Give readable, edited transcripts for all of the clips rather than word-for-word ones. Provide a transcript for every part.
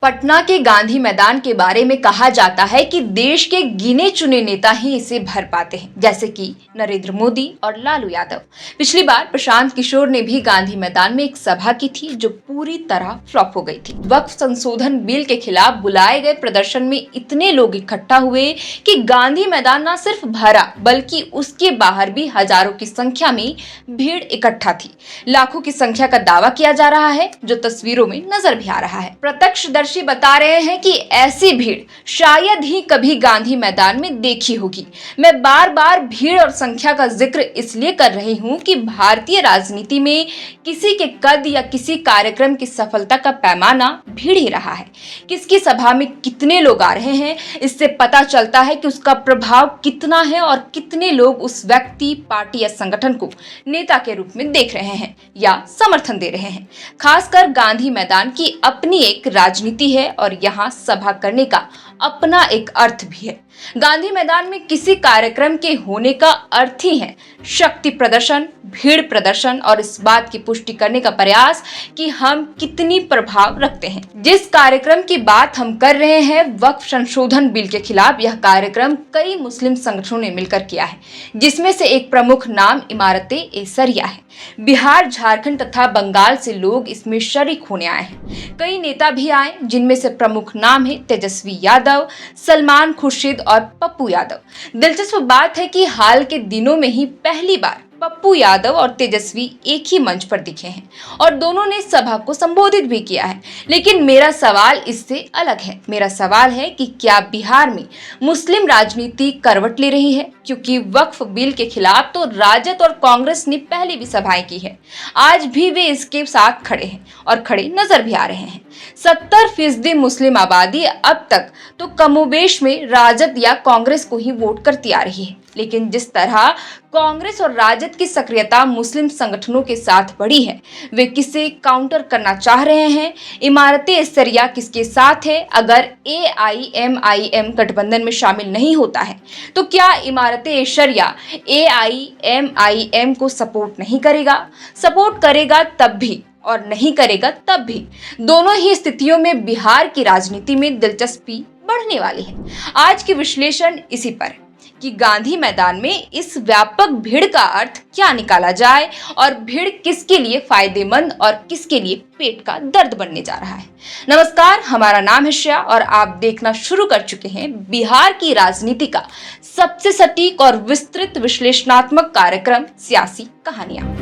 पटना के गांधी मैदान के बारे में कहा जाता है कि देश के गिने चुने नेता ही इसे भर पाते हैं, जैसे कि नरेंद्र मोदी और लालू यादव। पिछली बार प्रशांत किशोर ने भी गांधी मैदान में एक सभा की थी जो पूरी तरह फ्लॉप हो गई थी। वक्फ संशोधन बिल के खिलाफ बुलाए गए प्रदर्शन में इतने लोग इकट्ठा हुए कि गांधी मैदान न सिर्फ भरा बल्कि उसके बाहर भी हजारों की संख्या में भीड़ इकट्ठा थी। लाखों की संख्या का दावा किया जा रहा है, जो तस्वीरों में नजर भी आ रहा है। प्रत्यक्षदर्शी बता रहे हैं कि ऐसी भीड़ शायद ही कभी गांधी मैदान में देखी होगी। मैं बार बार भीड़ और संख्या का जिक्र इसलिए कर रही हूं कि भारतीय राजनीति में किसी के कद या किसी कार्यक्रम की सफलता का पैमाना भीड़ ही रहा है। किसकी सभा में कितने लोग आ रहे हैं, इससे पता चलता है कि उसका प्रभाव कितना है और कितने लोग उस व्यक्ति, पार्टी या संगठन को नेता के रूप में देख रहे हैं या समर्थन दे रहे हैं। खासकर गांधी मैदान की अपनी एक राजनीति है और यहाँ सभा करने का अपना एक अर्थ भी है। गांधी मैदान में किसी कार्यक्रम के होने का अर्थ ही है शक्ति प्रदर्शन, भीड़ प्रदर्शन और इस बात की पुष्टि करने का प्रयास कि हम कितनी प्रभाव रखते हैं। जिस कार्यक्रम की बात हम कर रहे हैं, वक्फ संशोधन बिल के खिलाफ, यह कार्यक्रम कई मुस्लिम संगठनों ने मिलकर किया है, जिसमें से एक प्रमुख नाम इमारत-ए-शरिया है। बिहार, झारखंड तथा बंगाल से लोग इसमें शरीक होने आए हैं। कई नेता भी आए, जिनमें से प्रमुख नाम है तेजस्वी यादव, सलमान खुर्शीद और पप्पू यादव। दिलचस्प बात है कि हाल के दिनों में ही पहली बार पप्पू यादव और तेजस्वी एक ही मंच पर दिखे हैं और दोनों ने सभा को संबोधित भी किया है। लेकिन मेरा सवाल इससे अलग है। मेरा सवाल है कि क्या बिहार में मुस्लिम राजनीति करवट ले रही है? क्योंकि वक्फ बिल के खिलाफ तो राजद और कांग्रेस ने पहले भी सभाएं की है। आज भी वे इसके साथ खड़े हैं और खड़े नजर भी आ रहे हैं। 70% मुस्लिम आबादी अब तक तो कमोबेश में राजद या कांग्रेस को ही वोट करती आ रही है। लेकिन जिस तरह कांग्रेस और राजद की सक्रियता मुस्लिम संगठनों के साथ बढ़ी है, वे किसे काउंटर करना चाह रहे हैं? इमारत-ए-शरिया किसके साथ है? अगर AIMIM गठबंधन में शामिल नहीं होता है तो क्या इमारत-ए-शरिया AIMIM को सपोर्ट नहीं करेगा? सपोर्ट करेगा तब भी और नहीं करेगा तब भी। दोनों ही स्थितियों में बिहार की राजनीति में दिलचस्पी बढ़ने वाली है। आज की विश्लेषण इसी पर कि गांधी मैदान में इस व्यापक भीड़ का अर्थ क्या निकाला जाए और भीड़ किसके लिए फायदेमंद और किसके लिए पेट का दर्द बनने जा रहा है। नमस्कार, हमारा नाम है श्रेया और आप देखना शुरू कर चुके हैं बिहार की राजनीति का सबसे सटीक और विस्तृत विश्लेषणात्मक कार्यक्रम सियासी कहानियां।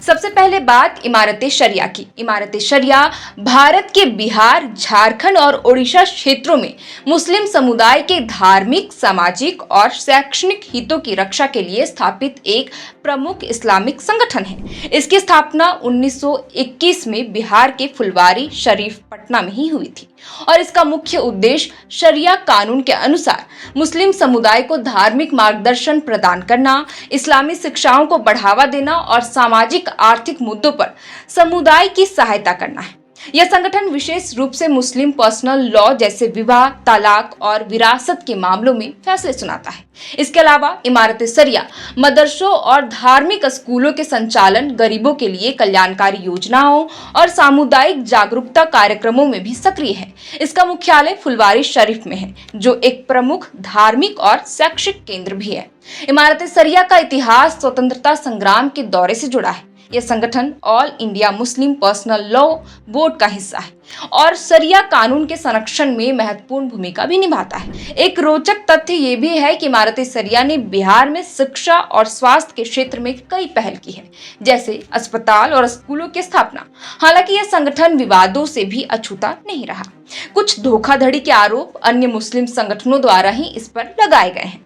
सबसे पहले बात इमारत-ए-शरिया की। इमारत-ए-शरिया भारत के बिहार, झारखंड और ओडिशा क्षेत्रों में मुस्लिम समुदाय के धार्मिक, सामाजिक और शैक्षणिक हितों की रक्षा के लिए स्थापित एक प्रमुख इस्लामिक संगठन है। इसकी स्थापना 1921 में बिहार के फुलवारी शरीफ पटना में ही हुई थी और इसका मुख्य उद्देश्य शरिया कानून के अनुसार मुस्लिम समुदाय को धार्मिक मार्गदर्शन प्रदान करना, इस्लामी शिक्षाओं को बढ़ावा देना और सामाजिक आर्थिक मुद्दों पर समुदाय की सहायता करना है। यह संगठन विशेष रूप से मुस्लिम पर्सनल लॉ जैसे विवाह, तलाक और विरासत के मामलों में फैसले सुनाता है। इसके अलावा इमारत-ए-शरिया मदरसों और धार्मिक स्कूलों के संचालन, गरीबों के लिए कल्याणकारी योजनाओं और सामुदायिक जागरूकता कार्यक्रमों में भी सक्रिय है। इसका मुख्यालय फुलवारी शरीफ में है, जो एक प्रमुख धार्मिक और शैक्षिक केंद्र भी है। इमारत-ए-शरिया का इतिहास स्वतंत्रता संग्राम के दौरे से जुड़ा है। यह संगठन all India Muslim personal law board का हिस्सा है और शरिया कानून के संरक्षण में महत्वपूर्ण भूमिका भी निभाता है। एक रोचक तथ्य ये भी है कि इमारत-ए-शरिया ने बिहार में शिक्षा और स्वास्थ्य के क्षेत्र में कई पहल की है, जैसे अस्पताल और स्कूलों की स्थापना। हालांकि यह संगठन विवादों से भी अछूता नहीं रहा। कुछ धोखाधड़ी के आरोप अन्य मुस्लिम संगठनों द्वारा ही इस पर लगाए गए हैं।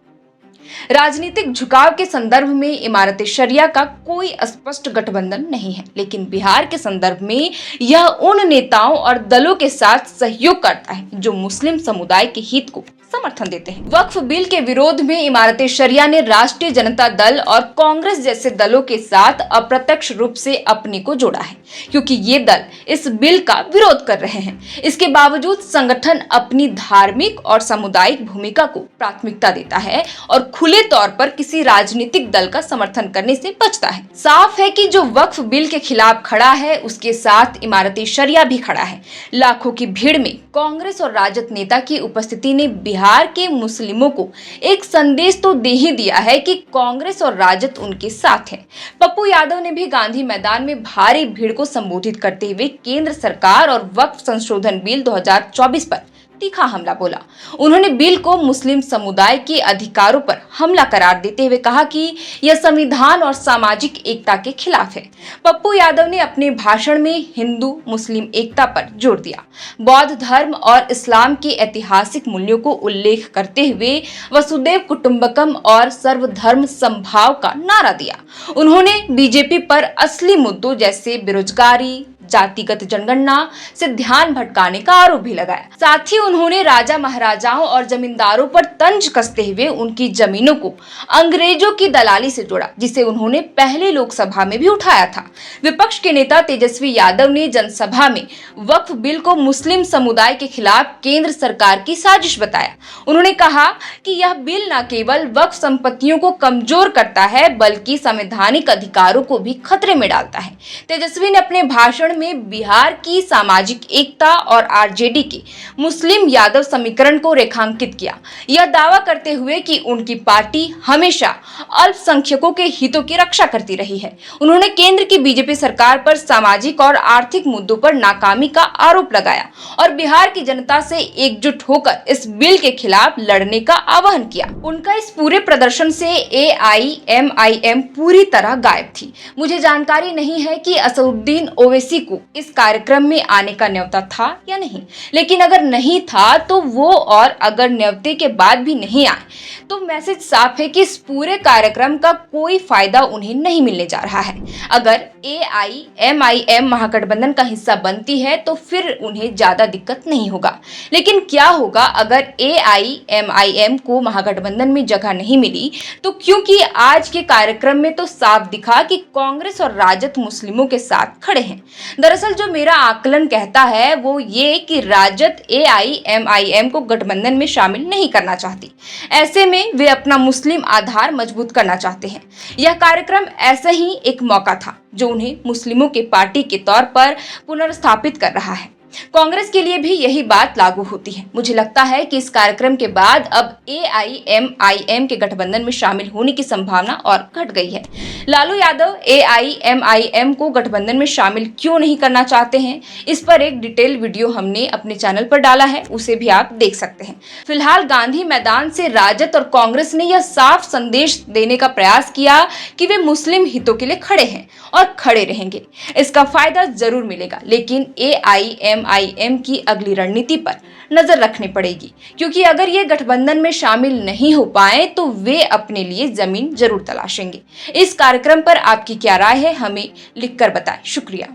राजनीतिक झुकाव के संदर्भ में इमारत-ए-शरिया का कोई स्पष्ट गठबंधन नहीं है, लेकिन बिहार के संदर्भ में यह उन नेताओं और दलों के साथ सहयोग करता है जो मुस्लिम समुदाय के हित को समर्थन देते हैं। वक्फ बिल के विरोध में इमारत शरिया ने राष्ट्रीय जनता दल और कांग्रेस जैसे दलों के साथ अप्रत्यक्ष रूप से अपने को जोड़ा है, क्योंकि ये दल इस बिल का विरोध कर रहे हैं। इसके बावजूद संगठन अपनी धार्मिक और सामुदायिक भूमिका को प्राथमिकता देता है और खुले तौर पर किसी राजनीतिक दल का समर्थन करने से बचता है। साफ है कि जो वक्फ बिल के खिलाफ खड़ा है, उसके साथ इमारत शरिया भी खड़ा है। लाखों की भीड़ में कांग्रेस और राजद नेता की उपस्थिति ने बिहार के मुस्लिमों को एक संदेश तो दे ही दिया है कि कांग्रेस और राजद उनके साथ है। पप्पू यादव ने भी गांधी मैदान में भारी भीड़ को संबोधित करते हुए केंद्र सरकार और वक्फ संशोधन बिल 2024 पर तीखा हमला बोला। उन्होंने बिल को मुस्लिम समुदाय के अधिकारों पर हमला करार देते हुए कहा कि यह संविधान और सामाजिक एकता के खिलाफ है। पप्पू यादव ने अपने भाषण में हिंदू मुस्लिम एकता पर जोर दिया, बौद्ध धर्म और इस्लाम के ऐतिहासिक मूल्यों को उल्लेख करते हुए वसुदैव कुटुंबकम और सर्वधर्म समभाव का नारा दिया। उन्होंने बीजेपी पर असली मुद्दों जैसे बेरोजगारी, जातिगत जनगणना से ध्यान भटकाने का आरोप भी लगाया। साथ ही उन्होंने राजा महाराजाओं और जमींदारों पर तंज कसते हुए उनकी जमीनों को अंग्रेजों की दलाली से जोड़ा, जिसे उन्होंने पहले लोकसभा में भी उठाया था। विपक्ष के नेता तेजस्वी यादव ने जनसभा में वक्फ बिल को मुस्लिम समुदाय के खिलाफ केंद्र सरकार की साजिश बताया। उन्होंने कहा कि यह बिल न केवल वक्फ संपत्तियों को कमजोर करता है, बल्कि संवैधानिक अधिकारों को भी खतरे में डालता है। तेजस्वी ने अपने भाषण में बिहार की सामाजिक एकता और आरजेडी के मुस्लिम यादव समीकरण को रेखांकित किया, यह दावा करते हुए कि उनकी पार्टी हमेशा अल्पसंख्यकों के हितों की रक्षा करती रही है। उन्होंने केंद्र की बीजेपी सरकार पर सामाजिक और आर्थिक मुद्दों पर नाकामी का आरोप लगाया और बिहार की जनता से एकजुट होकर इस बिल के खिलाफ लड़ने का आह्वान किया। उनका इस पूरे प्रदर्शन से AIMIM पूरी तरह गायब थी। मुझे जानकारी नहीं है कि असदुद्दीन ओवैसी को इस कार्यक्रम में आने का न्योता था या नहीं, लेकिन अगर नहीं था तो वो, और अगर न्योते के बाद भी नहीं आए तो मैसेज साफ है कि इस पूरे कार्यक्रम का कोई फायदा उन्हें नहीं मिलने जा रहा है। अगर AIMIM महागठबंधन का हिस्सा बनती है तो फिर उन्हें ज्यादा दिक्कत नहीं होगा, लेकिन क्या होगा अगर AIMIM को महागठबंधन में जगह नहीं मिली तो? क्योंकि आज के कार्यक्रम में तो साफ दिखा कि कांग्रेस और राजद मुस्लिमों के साथ खड़े हैं। दरअसल जो मेरा आकलन कहता है वो ये कि राजद AIMIM को गठबंधन में शामिल नहीं करना चाहती। ऐसे में वे अपना मुस्लिम आधार मजबूत करना चाहते हैं। यह कार्यक्रम ऐसा ही एक मौका था जो उन्हें मुस्लिमों के पार्टी के तौर पर पुनर्स्थापित कर रहा है। कांग्रेस के लिए भी यही बात लागू होती है। मुझे लगता है कि इस कार्यक्रम के बाद अब AIMIM के गठबंधन में शामिल होने की संभावना और घट गई है। लालू यादव AIMIM को गठबंधन में शामिल क्यों नहीं करना चाहते हैं, इस पर एक डिटेल वीडियो हमने अपने चैनल पर डाला है, उसे भी आप देख सकते हैं। फिलहाल गांधी मैदान से राजद और कांग्रेस ने यह साफ संदेश देने का प्रयास किया कि वे मुस्लिम हितों के लिए खड़े हैं और खड़े रहेंगे। इसका फायदा जरूर मिलेगा, लेकिन AIMIM की अगली रणनीति पर नजर रखनी पड़ेगी, क्योंकि अगर ये गठबंधन में शामिल नहीं हो पाए तो वे अपने लिए जमीन जरूर तलाशेंगे। इस कार्यक्रम पर आपकी क्या राय है, हमें लिखकर बताएं। शुक्रिया।